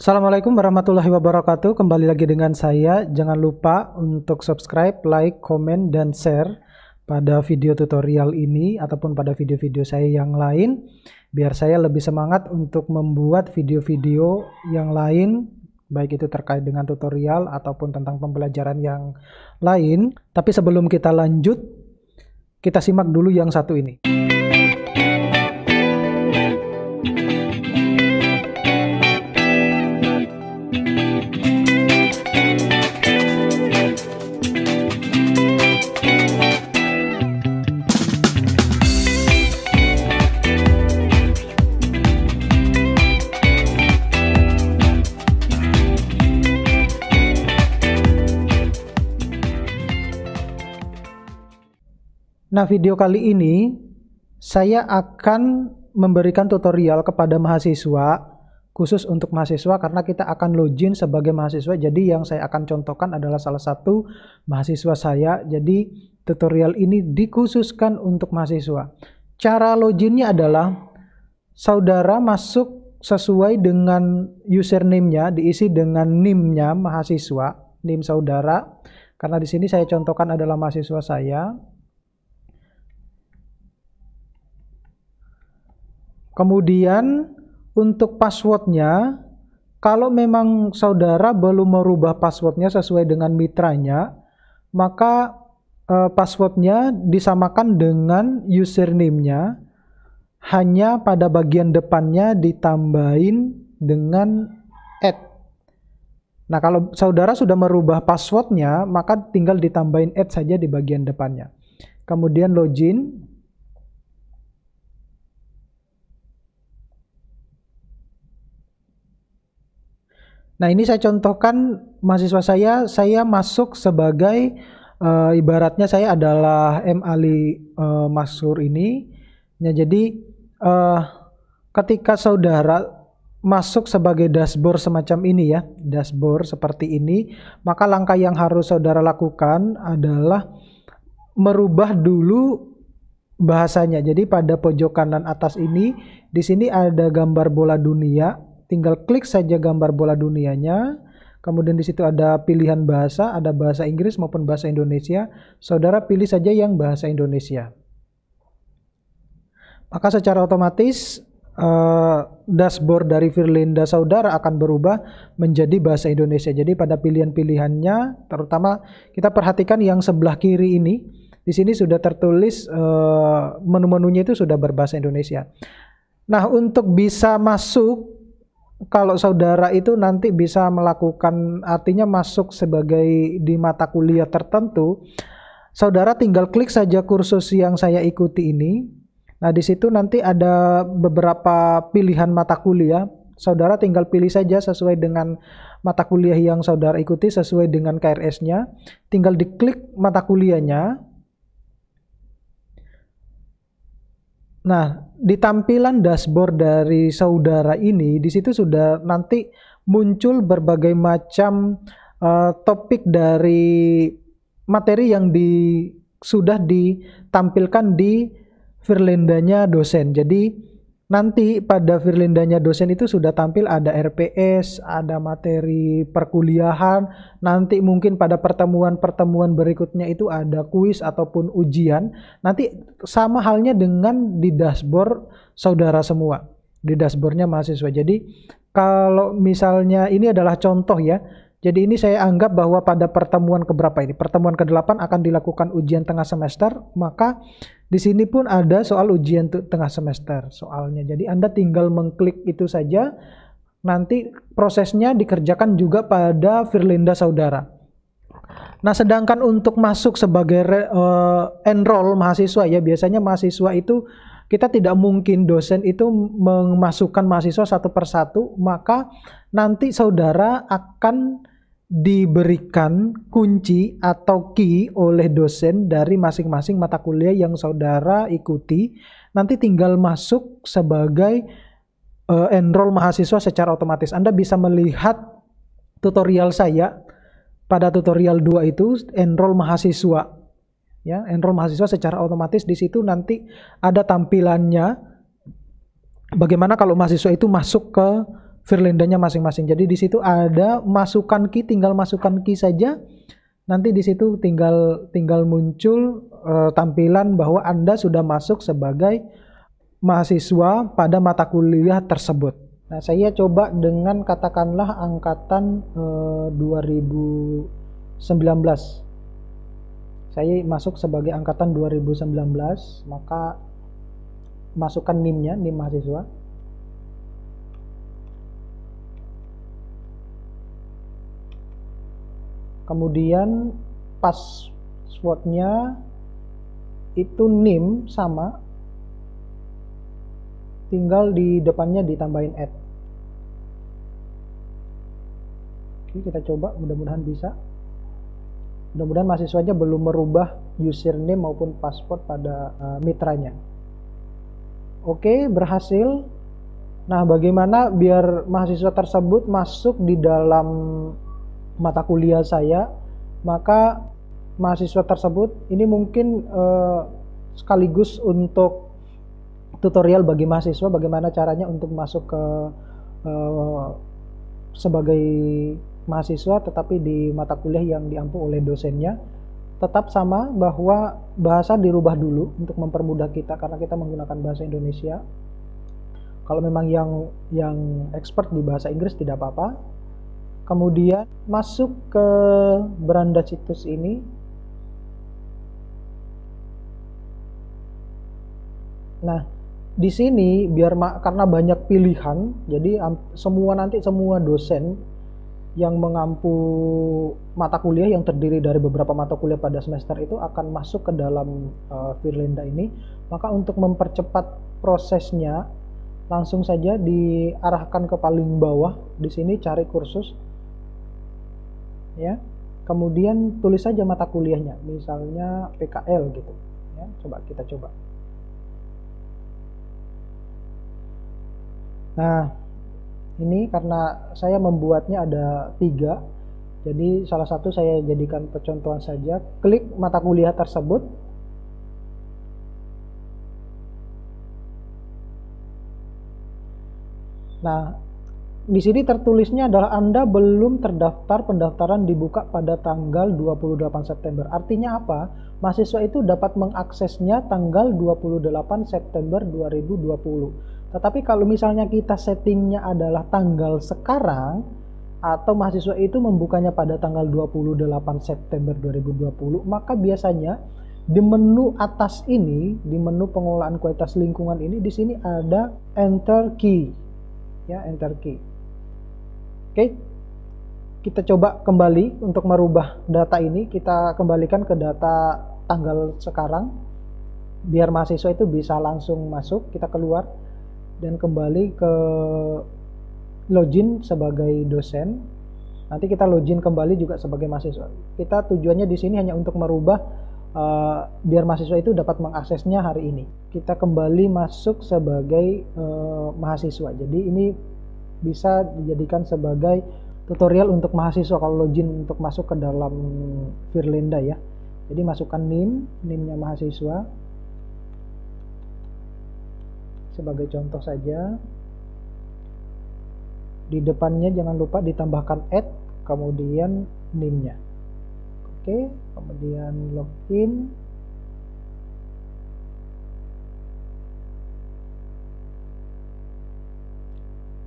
Assalamualaikum warahmatullahi wabarakatuh. Kembali lagi dengan saya. Jangan lupa untuk subscribe, like, komen, dan share pada video tutorial ini ataupun pada video-video saya yang lain, biar saya lebih semangat untuk membuat video-video yang lain, baik itu terkait dengan tutorial ataupun tentang pembelajaran yang lain. Tapi sebelum kita lanjut, kita simak dulu yang satu ini. Nah, video kali ini saya akan memberikan tutorial kepada mahasiswa, khusus untuk mahasiswa karena kita akan login sebagai mahasiswa. Jadi yang saya akan contohkan adalah salah satu mahasiswa saya. Jadi tutorial ini dikhususkan untuk mahasiswa. Cara loginnya adalah saudara masuk sesuai dengan username-nya, diisi dengan NIM-nya mahasiswa, NIM saudara. Karena di sini saya contohkan adalah mahasiswa saya. Kemudian untuk passwordnya, kalau memang saudara belum merubah passwordnya sesuai dengan mitranya, maka passwordnya disamakan dengan username-nya, hanya pada bagian depannya ditambahin dengan @ Nah, kalau saudara sudah merubah passwordnya, maka tinggal ditambahin @ saja di bagian depannya. Kemudian login. Nah, ini saya contohkan mahasiswa saya masuk sebagai ibaratnya saya adalah M. Ali Maksur ini. Nah, jadi ketika saudara masuk sebagai dashboard semacam ini ya, dashboard seperti ini, maka langkah yang harus saudara lakukan adalah merubah dulu bahasanya. Jadi pada pojok kanan atas ini, di sini ada gambar bola dunia. Tinggal klik saja gambar bola dunianya, kemudian di situ ada pilihan bahasa, ada bahasa Inggris maupun bahasa Indonesia. Saudara pilih saja yang bahasa Indonesia. Maka secara otomatis dashboard dari Firlinda saudara akan berubah menjadi bahasa Indonesia. Jadi pada pilihan-pilihannya, terutama kita perhatikan yang sebelah kiri ini, di sini sudah tertulis menu-menunya itu sudah berbahasa Indonesia. Nah, untuk bisa masuk, kalau saudara itu nanti bisa melakukan, artinya masuk sebagai di mata kuliah tertentu, saudara tinggal klik saja kursus yang saya ikuti ini. Nah, di situ nanti ada beberapa pilihan mata kuliah. Saudara tinggal pilih saja sesuai dengan mata kuliah yang saudara ikuti, sesuai dengan KRS-nya. Tinggal diklik mata kuliahnya. Nah, di tampilan dashboard dari saudara ini, di situ sudah nanti muncul berbagai macam topik dari materi yang sudah ditampilkan di Firlindanya dosen. Jadi nanti pada Firlindanya dosen itu sudah tampil ada RPS, ada materi perkuliahan, nanti mungkin pada pertemuan-pertemuan berikutnya itu ada kuis ataupun ujian. Nanti sama halnya dengan di dashboard saudara semua, di dashboardnya mahasiswa. Jadi kalau misalnya ini adalah contoh ya, jadi ini saya anggap bahwa pada pertemuan keberapa ini, pertemuan ke-8 akan dilakukan ujian tengah semester, maka di sini pun ada soal ujian tengah semester soalnya. Jadi Anda tinggal mengklik itu saja, nanti prosesnya dikerjakan juga pada Firlinda saudara. Nah, sedangkan untuk masuk sebagai enroll mahasiswa ya, biasanya mahasiswa itu kita tidak mungkin dosen itu memasukkan mahasiswa satu persatu, maka nanti saudara akan diberikan kunci atau key oleh dosen dari masing-masing mata kuliah yang saudara ikuti. Nanti tinggal masuk sebagai enroll mahasiswa secara otomatis. Anda bisa melihat tutorial saya pada tutorial 2 itu enroll mahasiswa. Ya, enroll mahasiswa secara otomatis di situ nanti ada tampilannya bagaimana kalau mahasiswa itu masuk ke Firlandanya masing-masing. Jadi di situ ada masukkan key, tinggal masukkan key saja. Nanti di situ tinggal muncul tampilan bahwa Anda sudah masuk sebagai mahasiswa pada mata kuliah tersebut. Nah, saya coba dengan katakanlah angkatan 2019. Saya masuk sebagai angkatan 2019, maka masukkan NIM-nya, NIM mahasiswa. Kemudian passwordnya itu NIM sama, tinggal di depannya ditambahin @ Oke, kita coba, mudah-mudahan bisa. Mudah-mudahan mahasiswanya belum merubah username maupun password pada mitranya. Oke, berhasil. Nah, bagaimana biar mahasiswa tersebut masuk di dalam mata kuliah saya? Maka mahasiswa tersebut ini mungkin sekaligus untuk tutorial bagi mahasiswa bagaimana caranya untuk masuk ke sebagai mahasiswa tetapi di mata kuliah yang diampu oleh dosennya. Tetap sama bahwa bahasa dirubah dulu untuk mempermudah kita karena kita menggunakan bahasa Indonesia. Kalau memang yang expert di bahasa Inggris tidak apa-apa. Kemudian masuk ke beranda situs ini. Nah, di sini karena banyak pilihan, jadi semua dosen yang mengampu mata kuliah yang terdiri dari beberapa mata kuliah pada semester itu akan masuk ke dalam Firlenda ini. Maka untuk mempercepat prosesnya, langsung saja diarahkan ke paling bawah. Di sini cari kursus, ya. Kemudian tulis saja mata kuliahnya, misalnya PKL gitu. Ya, kita coba. Nah, ini karena saya membuatnya ada 3, jadi salah satu saya jadikan percontohan saja. Klik mata kuliah tersebut. Nah, di sini tertulisnya adalah Anda belum terdaftar, pendaftaran dibuka pada tanggal 28 September. Artinya apa? Mahasiswa itu dapat mengaksesnya tanggal 28 September 2020. Tetapi kalau misalnya kita settingnya adalah tanggal sekarang, atau mahasiswa itu membukanya pada tanggal 28 September 2020, maka biasanya di menu atas ini, di menu pengelolaan kualitas lingkungan ini, di sini ada enter key. Ya, enter key. Oke, kita coba kembali untuk merubah data ini. Kita kembalikan ke data tanggal sekarang, biar mahasiswa itu bisa langsung masuk. Kita keluar dan kembali ke login sebagai dosen. Nanti kita login kembali juga sebagai mahasiswa. Kita tujuannya di sini hanya untuk merubah biar mahasiswa itu dapat mengaksesnya hari ini. Kita kembali masuk sebagai mahasiswa. Jadi ini bisa dijadikan sebagai tutorial untuk mahasiswa kalau login untuk masuk ke dalam Firlenda ya. Jadi masukkan NIM-nya mahasiswa. Sebagai contoh saja, di depannya jangan lupa ditambahkan @ kemudian NIM-nya. Oke, kemudian login.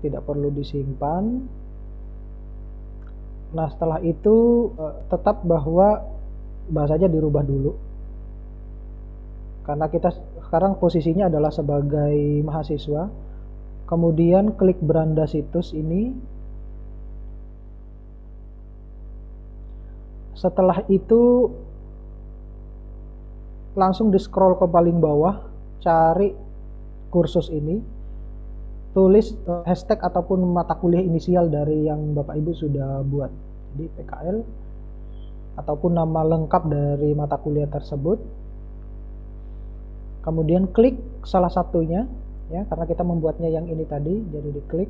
Tidak perlu disimpan. Nah, setelah itu tetap bahwa bahasanya dirubah dulu. Karena kita sekarang posisinya adalah sebagai mahasiswa. Kemudian klik beranda situs ini. Setelah itu langsung di scroll ke paling bawah, cari kursus ini, tulis hashtag ataupun mata kuliah inisial dari yang Bapak Ibu sudah buat. Jadi PKL ataupun nama lengkap dari mata kuliah tersebut. Kemudian klik salah satunya ya, karena kita membuatnya yang ini tadi, jadi diklik.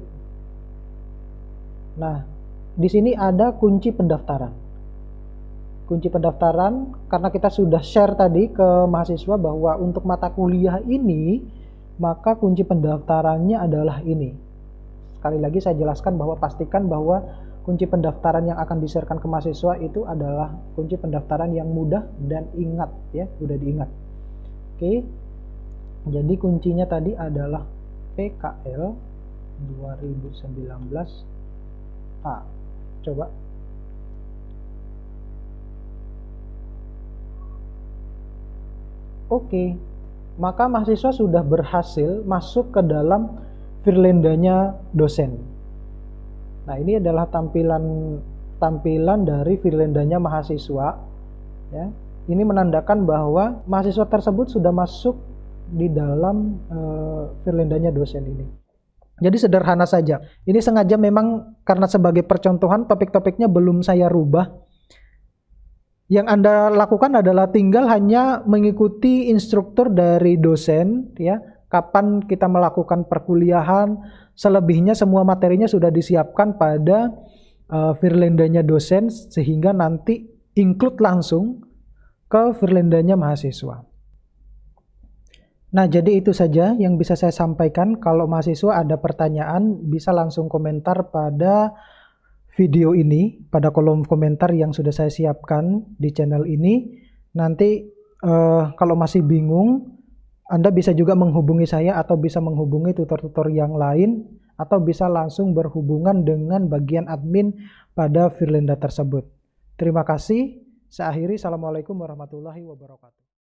Nah, di sini ada kunci pendaftaran. Kunci pendaftaran karena kita sudah share tadi ke mahasiswa bahwa untuk mata kuliah ini maka kunci pendaftarannya adalah ini. Sekali lagi saya jelaskan bahwa pastikan bahwa kunci pendaftaran yang akan di-sharekan ke mahasiswa itu adalah kunci pendaftaran yang mudah dan ingat ya, mudah diingat. Oke. Jadi kuncinya tadi adalah PKL 2019A. Coba. Oke. Maka mahasiswa sudah berhasil masuk ke dalam Firlandanya dosen. Nah, ini adalah tampilan dari Firlandanya mahasiswa ya. Ini menandakan bahwa mahasiswa tersebut sudah masuk di dalam Firlandanya dosen ini. Jadi sederhana saja. Ini sengaja memang karena sebagai percontohan topik-topiknya belum saya rubah. Yang Anda lakukan adalah tinggal hanya mengikuti instruktur dari dosen ya, kapan kita melakukan perkuliahan, selebihnya semua materinya sudah disiapkan pada Firlandanya dosen sehingga nanti include langsung ke Firlandanya mahasiswa. Nah, jadi itu saja yang bisa saya sampaikan. Kalau mahasiswa ada pertanyaan bisa langsung komentar pada video ini, pada kolom komentar yang sudah saya siapkan di channel ini. Nanti kalau masih bingung, Anda bisa juga menghubungi saya atau bisa menghubungi tutor-tutor yang lain atau bisa langsung berhubungan dengan bagian admin pada Firlanda tersebut. Terima kasih. Saya akhiri. Assalamualaikum warahmatullahi wabarakatuh.